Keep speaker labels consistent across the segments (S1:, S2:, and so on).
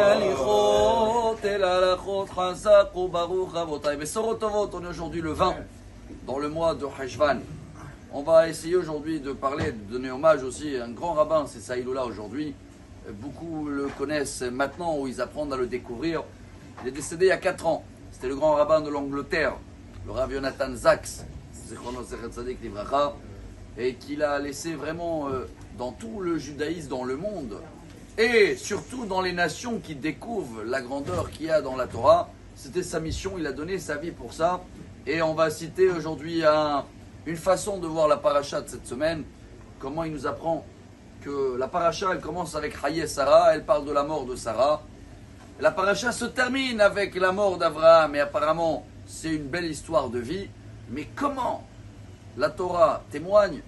S1: On est aujourd'hui le 20, dans le mois de Heshvan. On va essayer aujourd'hui de parler, de donner hommage aussi à un grand rabbin, c'est Saïloula aujourd'hui. Beaucoup le connaissent maintenant ou ils apprennent à le découvrir. Il est décédé il y a 4 ans. C'était le grand rabbin de l'Angleterre, le Rav Yonatan Zaks, et qu'il a laissé vraiment dans tout le judaïsme dans le monde, et surtout dans les nations qui découvrent la grandeur qu'il y a dans la Torah. C'était sa mission, il a donné sa vie pour ça. Et on va citer aujourd'hui une façon de voir la paracha de cette semaine, comment il nous apprend que la paracha, elle commence avec Haye Sarah, elle parle de la mort de Sarah. La paracha se termine avec la mort d'Abraham, et apparemment c'est une belle histoire de vie. Mais comment la Torah témoigne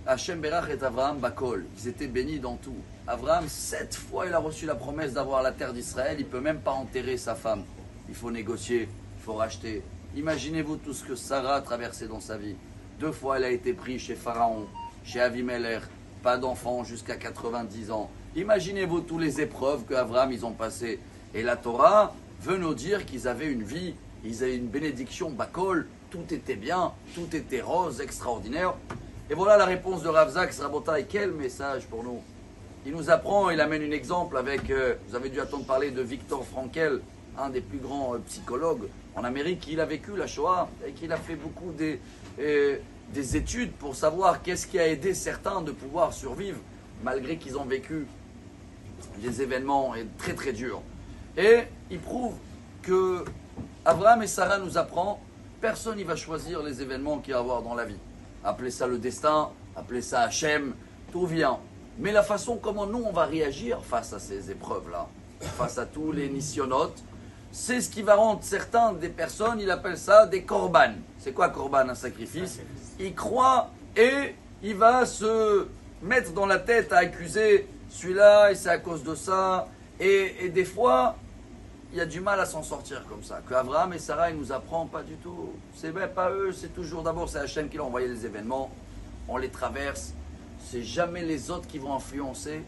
S1: Hachem Berach et Abraham Bakol, ils étaient bénis dans tout. Abraham, 7 fois il a reçu la promesse d'avoir la terre d'Israël, il ne peut même pas enterrer sa femme. Il faut négocier, il faut racheter. Imaginez-vous tout ce que Sarah a traversé dans sa vie. 2 fois elle a été prise chez Pharaon, chez Avimelech, pas d'enfant jusqu'à 90 ans. Imaginez-vous toutes les épreuves que Abraham ils ont passées. Et la Torah veut nous dire qu'ils avaient une vie, ils avaient une bénédiction Bakol, tout était bien, tout était rose, extraordinaire. Et voilà la réponse de Rav Zaks. Rabotai, quel message pour nous. Il nous apprend, il amène un exemple avec, vous avez dû attendre parler de Viktor Frankl, un des plus grands psychologues en Amérique. Il a vécu la Shoah et qu'il a fait beaucoup des études pour savoir qu'est-ce qui a aidé certains de pouvoir survivre malgré qu'ils ont vécu des événements très très durs. Et il prouve que Abraham et Sarah nous apprend, personne ne va choisir les événements qu'il va y avoir dans la vie. Appelez ça le destin, appelez ça Hachem, tout vient. Mais la façon comment nous on va réagir face à ces épreuves-là, face à tous les nisyonotes, c'est ce qui va rendre certains des personnes, il appelle ça des korban. C'est quoi korban, un sacrifice? Il croit et il va se mettre dans la tête à accuser celui-là et c'est à cause de ça. Et des fois, il y a du mal à s'en sortir comme ça. Que Abraham et Sarah, ils nous apprennent pas du tout. C'est même pas eux, c'est toujours d'abord c'est Hachem qui leur a envoyé les événements. On les traverse. C'est jamais les autres qui vont influencer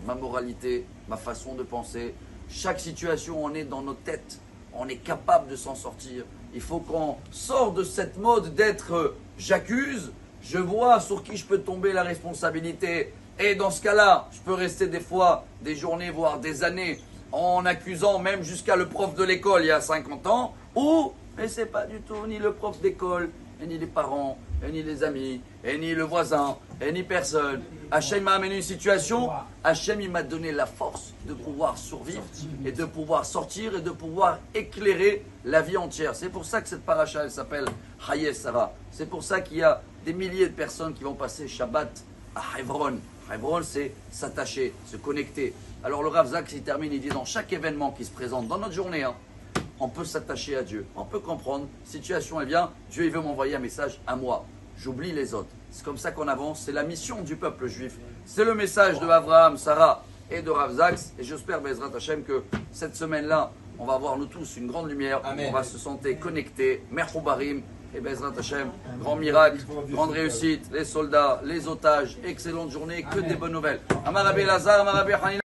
S1: ma moralité, ma façon de penser. Chaque situation, on est dans nos têtes. On est capable de s'en sortir. Il faut qu'on sorte de cette mode d'être j'accuse, je vois sur qui je peux tomber la responsabilité. Et dans ce cas-là, je peux rester des fois des journées, voire des années en accusant même jusqu'à le prof de l'école il y a 50 ans, ou, mais c'est pas du tout ni le prof d'école, et ni les parents, et ni les amis, et ni le voisin, et ni personne. Hachem m'a amené une situation, Hachem il m'a donné la force de pouvoir survivre, et de pouvoir sortir, et de pouvoir éclairer la vie entière. C'est pour ça que cette paracha, elle s'appelle Haye Sarah. C'est pour ça qu'il y a des milliers de personnes qui vont passer Shabbat à Hebron. Hebron, c'est s'attacher, se connecter. Alors le Rav Zaks, il termine, il dit dans chaque événement qui se présente dans notre journée, on peut s'attacher à Dieu. On peut comprendre, situation est bien, Dieu il veut m'envoyer un message à moi. J'oublie les autres. C'est comme ça qu'on avance, c'est la mission du peuple juif. C'est le message de Abraham, Sarah et de Rav Zaks. Et j'espère, Bezrat Hashem, que cette semaine-là, on va avoir nous tous une grande lumière. Amen. On va se sentir connectés. Merchoubarim. Et Bezrat Hashem, grand miracle, grande réussite, les soldats, les otages, excellente journée, que des bonnes nouvelles. Amar Rabbi Elazar, Amar Rabbi Hanina.